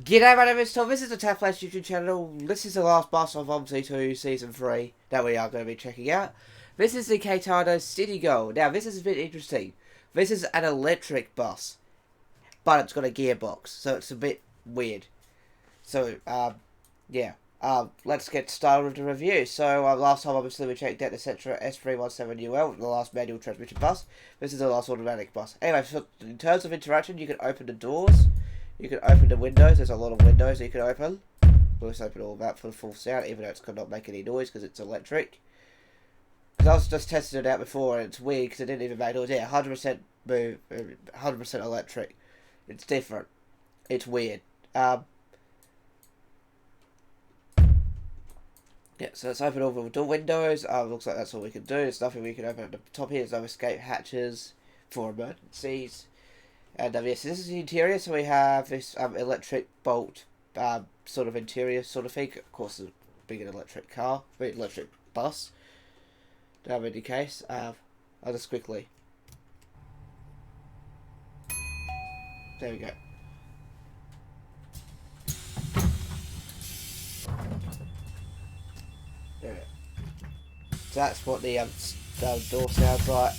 G'day, my name is Tom. This is the Tap Flash YouTube channel. This is the last bus of OMSI 2 Season 3 that we are going to be checking out. This is the Caetano CityGold. Now, this is a bit interesting. This is an electric bus, but it's got a gearbox, so it's a bit weird. So, yeah. Let's get started with the review. So, last time, obviously, we checked out the Cetra S317UL, the last manual transmission bus. This is the last automatic bus. Anyway, so in terms of interaction, you can open the doors. You can open the windows. There's a lot of windows you can open. We'll just open all that for the full sound, even though it's not make any noise because it's electric. Because I was just testing it out before, and it's weird because it didn't even make noise. Yeah, 100% move, 100% electric. It's different. It's weird. Yeah, so let's open all the door windows. Looks like that's all we can do. There's nothing we can open at the top here. There's no escape hatches for emergencies. And yes, this is the interior, so we have this electric bolt sort of interior sort of thing. Of course, it's being an electric car, electric bus. In any case, I'll just quickly. There we go. There we go. So that's what the door sounds like.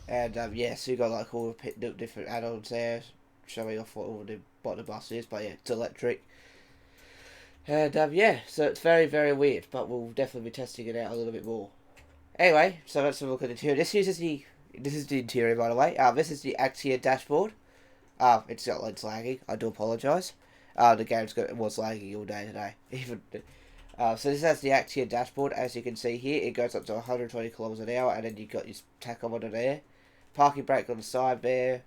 And yeah, so you got like all the different add-ons there, showing off what the bus is. But yeah, it's electric. And yeah, so it's very, very weird, but we'll definitely be testing it out a little bit more. Anyway, so let's have a look at the interior. This is the interior, by the way. This is the Axia dashboard. It's lagging. I do apologise. It was lagging all day today. Even so this has the Axia dashboard. As you can see here, it goes up to 120 kilometers an hour, and then you've got your tachometer there. Parking brake on the side there.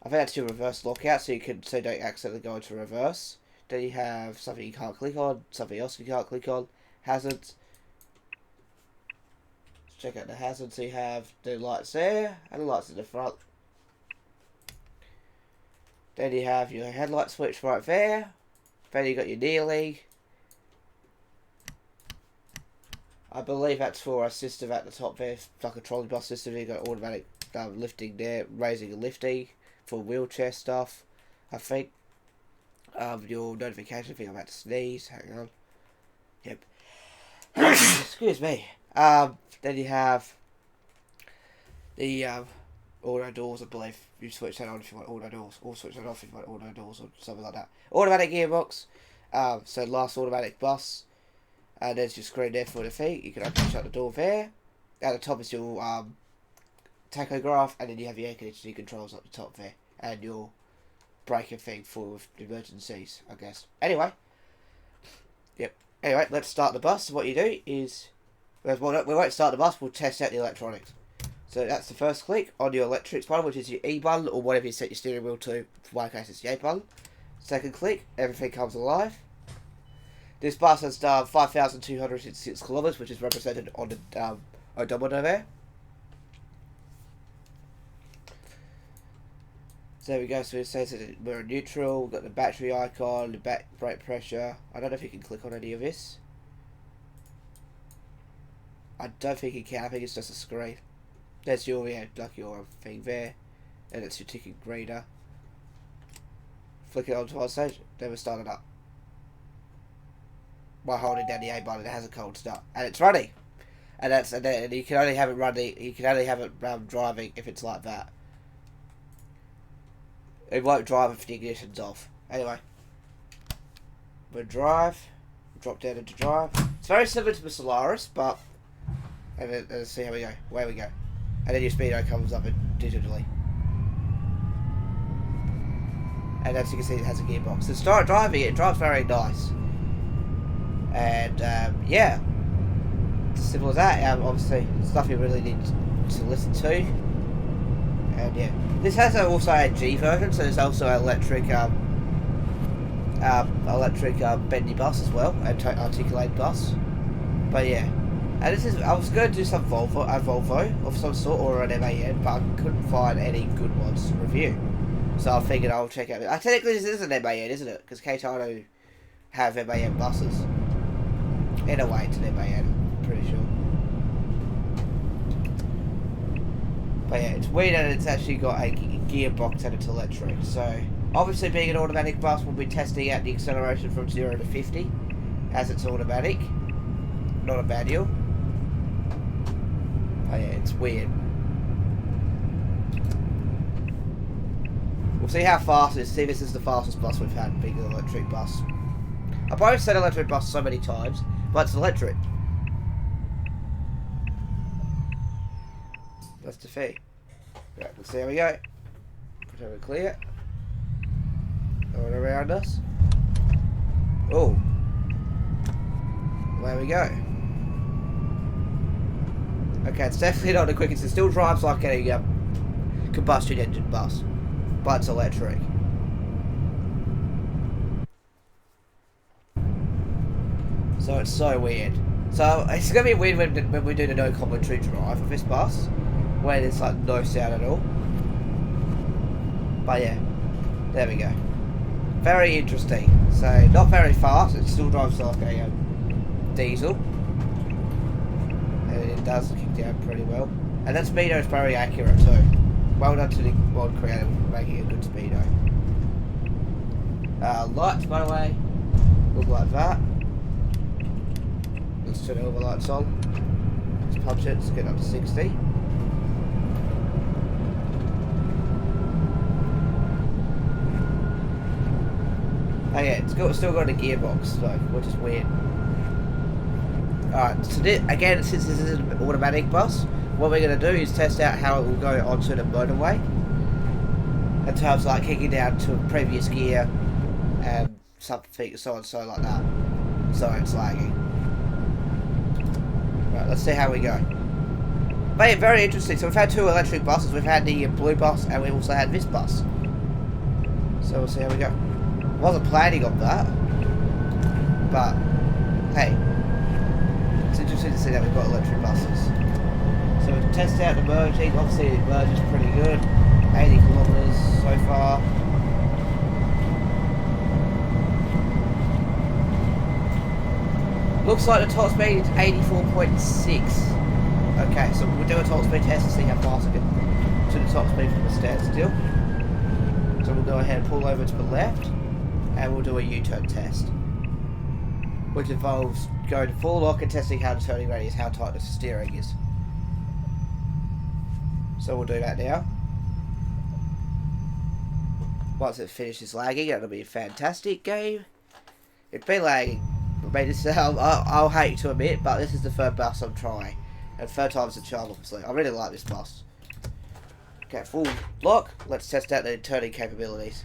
I think that's your reverse lockout, so you don't accidentally go into reverse. Then you have something you can't click on, something else you can't click on. Hazards. Let's check out the hazards. So you have the lights there, and the lights in the front. Then you have your headlight switch right there. Then you got your nearly. I believe that's for a system at the top there, like a trolley bus system. You got automatic lifting there, raising and lifting for wheelchair stuff. I think your notification. I think I'm about to sneeze. Hang on. Yep. Excuse me. Then you have the auto doors. I believe you switch that on if you want auto doors, or switch that off if you want auto doors or something like that. Automatic gearbox. So last automatic bus. And there's your screen there for the thing. You can open and shut the door there. At the top is your tachograph, and then you have your air conditioning controls at the top there, and your braking thing for emergencies, I guess. Anyway, yep. Anyway, let's start the bus. So what you do is, we won't start the bus. We'll test out the electronics. So that's the first click on your electrics button, which is your E button, or whatever you set your steering wheel to. For my case, it's the A button. Second click, everything comes alive. This bus has done 5,206 kilometers, which is represented on the odometer there. So there we go. So it says that we're in neutral. We've got the battery icon, the brake pressure. I don't know if you can click on any of this. I don't think you can. I think it's just a screen. There's your your thing there, and it's your ticket reader. Flick it onto our stage. Then we start it up. By holding down the A button, it has a cold start, and it's running, and you can only have it running. You can only have it driving if it's like that. It won't drive if the ignition's off. Anyway, we'll drive. Drop down into drive. It's very similar to the Solaris, but and then, let's see how we go. Where we go, and then your speedo comes up digitally, and as you can see, it has a gearbox. So start driving it. It drives very nice. And yeah, it's as simple as that. Obviously, stuff you really need to listen to. And yeah, this has also a G version, so there's also an electric bendy bus as well, an articulated bus. But yeah, and I was going to do some Volvo of some sort or an MAN, but I couldn't find any good ones to review. So I figured I'll check out. Technically, this is an MAN, isn't it? Because Caetano have MAN buses. In a way, it's an MAN, I'm pretty sure. But yeah, it's weird that it's actually got a gearbox and it's electric, so Obviously, being an automatic bus, we'll be testing out the acceleration from 0 to 50, as it's automatic. Not a manual. Oh yeah, it's weird. We'll see how fast it is. See, this is the fastest bus we've had, being an electric bus. I've always said electric bus so many times, but it's electric. That's the fee. Right, let's see how we go. Pretend we're clear. Going around us. Oh. There we go. Okay, it's definitely not the quickest. It still drives like a combustion engine bus, but it's electric. So it's so weird. So it's going to be weird when we do the no commentary drive of this bus, where there's like no sound at all. But yeah, there we go. Very interesting. So not very fast. It still drives like a diesel. And it does kick down pretty well. And that speedo is very accurate too. Well done to the mod creator for making a good speedo. Lights, by the way, look like that. Let's turn all the lights on. Let's punch it. Let's get up to 60. Oh yeah, it's still got a gearbox though, which is weird. Alright, so again, since this is an automatic bus, what we're going to do is test out how it will go onto the motorway. In terms of like kicking down to a previous gear and something so and so like that. So it's lagging. Right, let's see how we go. But yeah, very interesting. So we've had two electric buses. We've had the blue bus and we also had this bus. So we'll see how we go. Wasn't planning on that, but hey, it's interesting to see that we've got electric buses. So we've tested out the merging. Obviously the merge is pretty good, 80 kilometers so far. Looks like the top speed is 84.6. Okay, so we'll do a top speed test to see how fast it gets to the top speed from a standstill. So we'll go ahead and pull over to the left. And we'll do a U-turn test, which involves going to full lock and testing how the turning radius, how tight the steering is. So we'll do that now. Once it finishes lagging, it'll be a fantastic game. It's been lagging. I mean, I'll hate to admit, but this is the third bus I'm trying, and third time's the charm, obviously. I really like this bus. Okay, full lock. Let's test out the turning capabilities.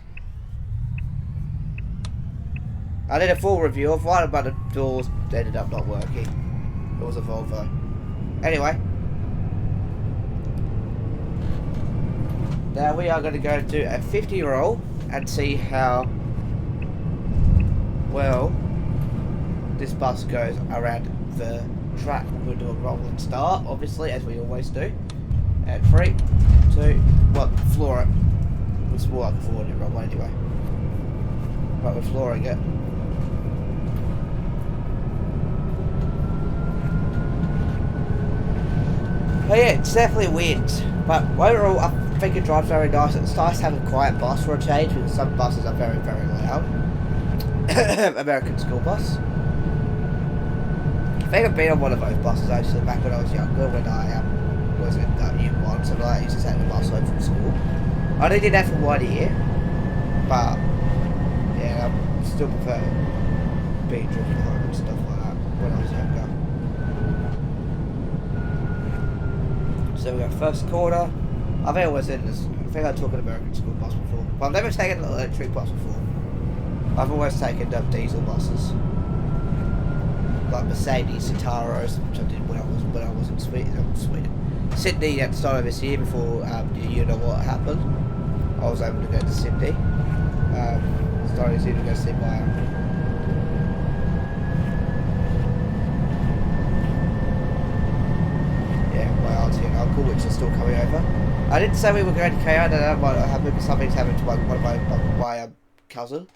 I did a full review of one, but the doors ended up not working. It was a Volvo. Anyway. Now we are going to go do a 50 roll and see how well this bus goes around the track. We'll do a roll and start, obviously, as we always do. And 3, 2, 1, floor it. It's more like a forward roll anyway. Right, we're flooring it. Oh yeah, it's definitely wind, but overall I think it drives very nice. It's nice to have a quiet bus for a change, because some buses are very, very loud. American school bus. I think I've been on one of those buses actually back when I was younger, when I was in year 1, so I used to take the bus home from school. I only did that for 1 year, but yeah, I still prefer being driven home and stuff like that when I was younger. So we got first quarter. I think I was in this. I think I took an American school bus before, but I've never taken an electric bus before. I've always taken diesel buses, like Mercedes Citaros, which I did when I was in Sweden. Sydney at the start of this year, before you know what happened. I was able to go to Sydney. Started to go see my. Uncle, which is still coming over. I didn't say we were going to KO, that might happen, because something's happened to one of my cousin.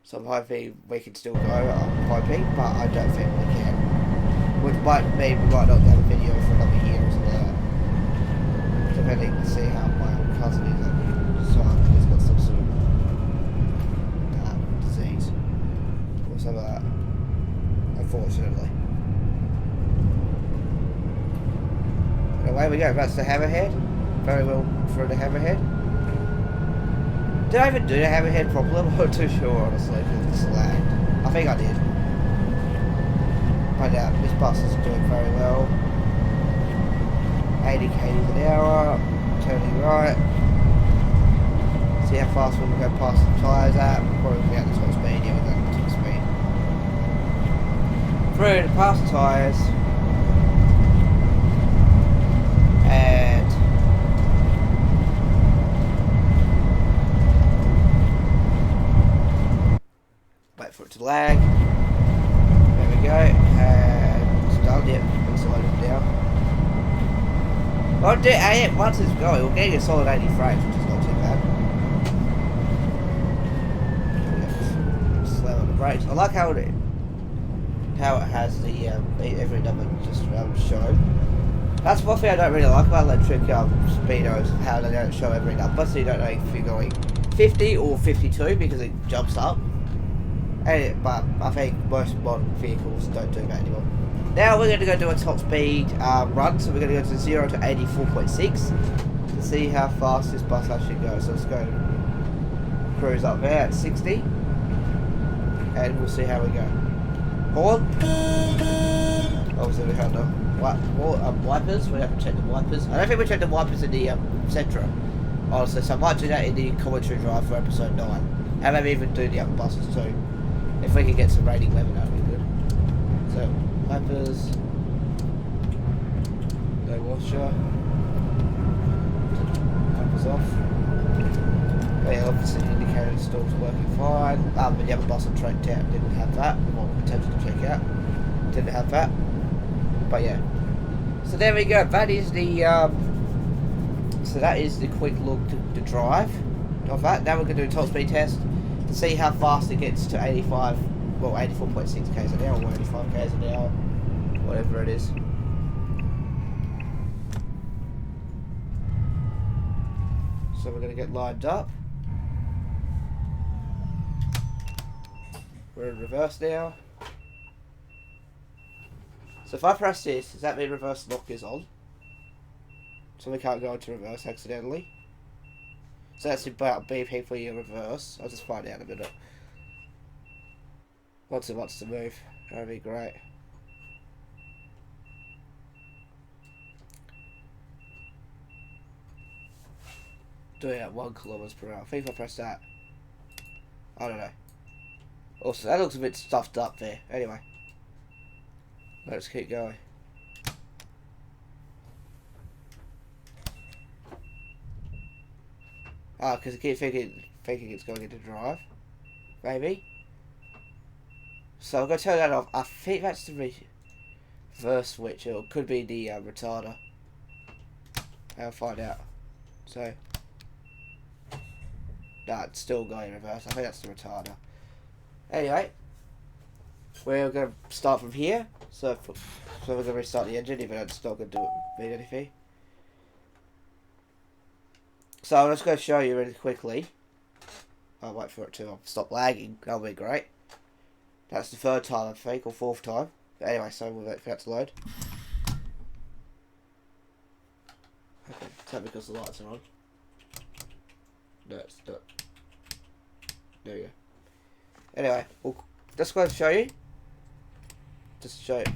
So I'm hoping we can still go, I'm hoping, but I don't think we can. Which might mean we might not have a video for another year or something like that. Depending to see how my cousin is. So he's got some sort of unfortunately. And away we go. That's the hammerhead. Very well for the hammerhead. Did I even do the hammerhead properly? I'm not too sure, honestly, because it's lagged. I think I did. But yeah, this bus is doing very well. 80 km an hour, turning right. See how fast we can go past the tyres at. Probably be at the top speed, yeah, we're going to the top speed. Through to past the tyres. And wait for it to lag. There we go. And it's done, yeah, it's loaded now. Well, once it's going, we're getting a solid 80 frames, which is not too bad. Slow on the brakes. I like how it has the every number just shown. That's one thing I don't really like about electric speedos, how they don't show every number, so you don't know if you're going 50 or 52 because it jumps up. But I think most modern vehicles don't do that anymore. Now we're going to go do a top speed run, so we're going to go to 0 to 84.6 to see how fast this bus actually goes. So let's go cruise up there at 60 and we'll see how we go. Horn. Obviously we have the wipers, we have to check the wipers. I don't think we checked the wipers in the Sentra, honestly, so I might do that in the commentary drive for episode 9. And maybe even do the other buses too. If we can get some rating weather, that would be good. So, wipers, no washer, wipers off. But yeah, obviously the indicator installed working fine. But the other bus on track tap didn't have that. The one we attempted to check out didn't have that. But yeah. So there we go. That is the quick look to drive of that. Now we're going to do a top speed test to see how fast it gets to 85, well 84.6 k's an hour or 85 k's an hour, whatever it is. So we're going to get lined up. We're in reverse now. So if I press this, does that mean reverse lock is on? So we can't go into reverse accidentally. So that's about BP for your reverse. I'll just find out in a minute. Once it wants to move, that'd be great. Doing at 1 km/h. I think if I press that, I don't know. Also, that looks a bit stuffed up there. Anyway, let's keep going. Ah, because I keep thinking it's going into drive, maybe. So I'm going to turn that off. I think that's the reverse switch, or it could be the retarder. I'll find out. So, no, it's still going in reverse. I think that's the retarder. Anyway, we're going to start from here. So we're going to restart the engine, even though it's not going to mean anything. So I'm just going to show you really quickly. I'll wait for it to stop lagging. That'll be great. That's the 3rd time, I think, or 4th time. But anyway, so we'll wait for that to load. Okay, is that because the lights are on? No, it's not. There we go. Anyway, we'll just going to show you. Just to show you.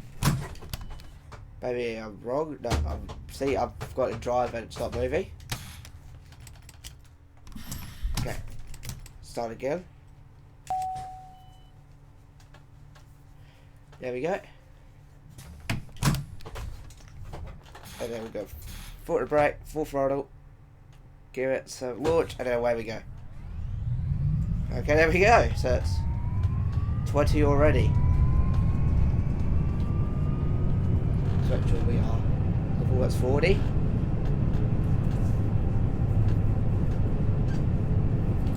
Maybe I'm wrong. No, see, I've got it drive and it's not moving. Okay, start again. There we go. And there we go. Foot to brake, full throttle. Give it some launch, and then away we go. Okay, there we go. So it's 20 already. So actually we are. Level that's 40.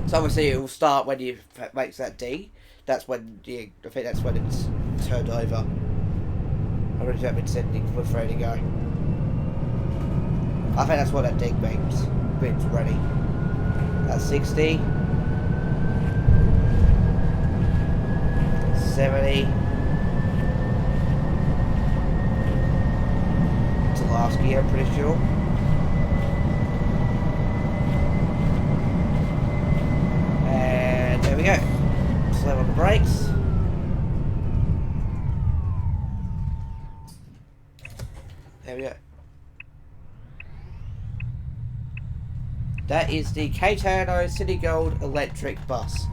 So obviously it will start when you makes that D. That's when I think that's when it's turned over. I already have been sending for ready to go. I think that's what that D means. It's ready. That's 60. 70. first gear, I'm pretty sure. And there we go. Slow on the brakes. There we go. That is the Caetano CityGold electric bus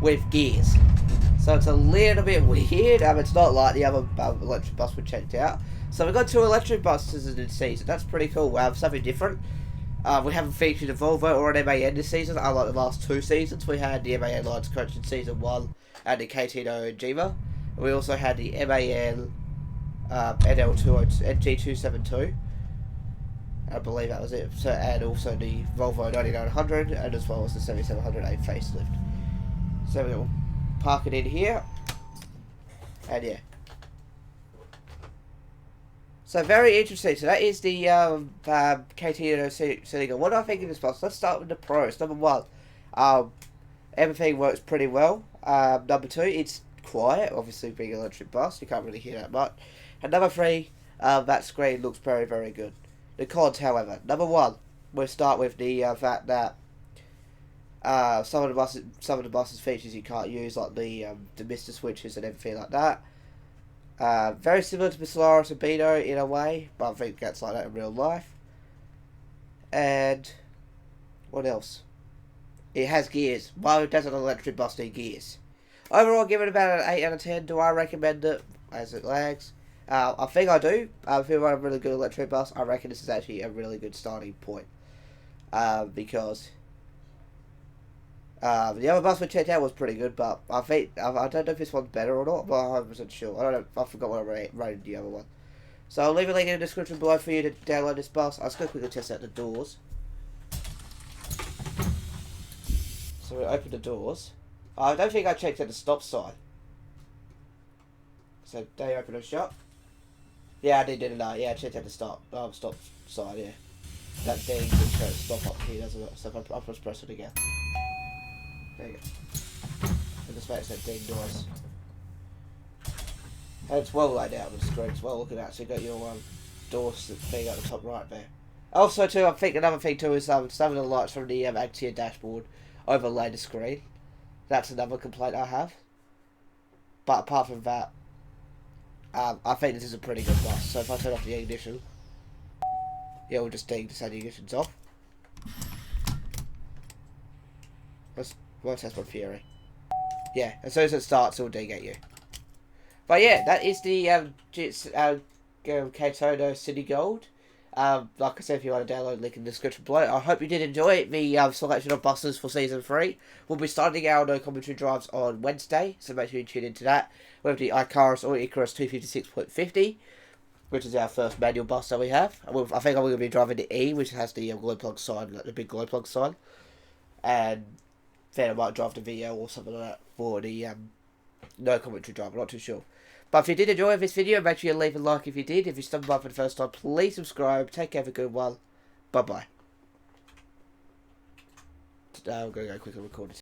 with gears. So it's a little bit weird. It's not like the other electric bus we checked out. So we've got 2 electric buses in the season. That's pretty cool. We have something different. We haven't featured a Volvo or an MAN this season, unlike the last 2 seasons. We had the MAN Lions Coach in Season 1 and the Caetano Jiva. We also had the MAN NG272. I believe that was it. So, and also the Volvo 9900, and as well as the 7700A facelift. So we'll park it in here. And yeah. So very interesting. So that is the Caetano CityGold. What do I think of this bus? Let's start with the pros. Number 1, everything works pretty well. Number 2, it's quiet. Obviously, being an electric bus, you can't really hear that much. And number 3, that screen looks very, very good. The cons, however, number 1, we'll start with the fact that some of the buses features you can't use, like the Mr. switches and everything like that. Very similar to the Solaris and Beano in a way, but I think that's like that in real life. And what else? It has gears. Why does an electric bus need gears? Overall, give it about an 8 out of 10. Do I recommend it as it lags? I think I do. If you want a really good electric bus, I reckon this is actually a really good starting point. Because the other bus we checked out was pretty good, but I think I don't know if this one's better or not, but I'm 100% sure. I don't know. I forgot what I rated the other one. So I'll leave a link in the description below for you to download this bus. I'll just quickly test out the doors. So we open the doors. I don't think I checked out the stop sign. So they open and shut. Yeah, I did it. Yeah, I checked out the stop sign. Yeah, that thing didn't show stop up here, doesn't it? So I'll just press it again. There you go. It just makes that ding noise. And it's well laid out on the screen as well. Look at that. So you got your doors thing at the top right there. Also, too, I think another thing too is some of the lights from the Actia dashboard overlay the screen. That's another complaint I have. But apart from that, I think this is a pretty good bus. So if I turn off the ignition, yeah, we'll just ding to say the ignition's off. We'll test my Fury. Yeah, as soon as it starts, it'll ding at you. But yeah, that is the Caetano CityGold. Like I said, if you want to download, link in the description below. I hope you did enjoy the selection of buses for Season 3. We'll be starting our no commentary drives on Wednesday, so make sure you tune into that. We have the Icarus or Icarus 256.50, which is our first manual bus that we have. I think I'm going to be driving the E, which has the glow plug sign, like the big glow plug sign. And then I might drive the VL or something like that for the no commentary drive. I'm not too sure. But if you did enjoy this video, make sure you leave a like if you did. If you stumbled by for the first time, please subscribe. Take care, have a good one. Bye-bye. I'm going to go quickly record this.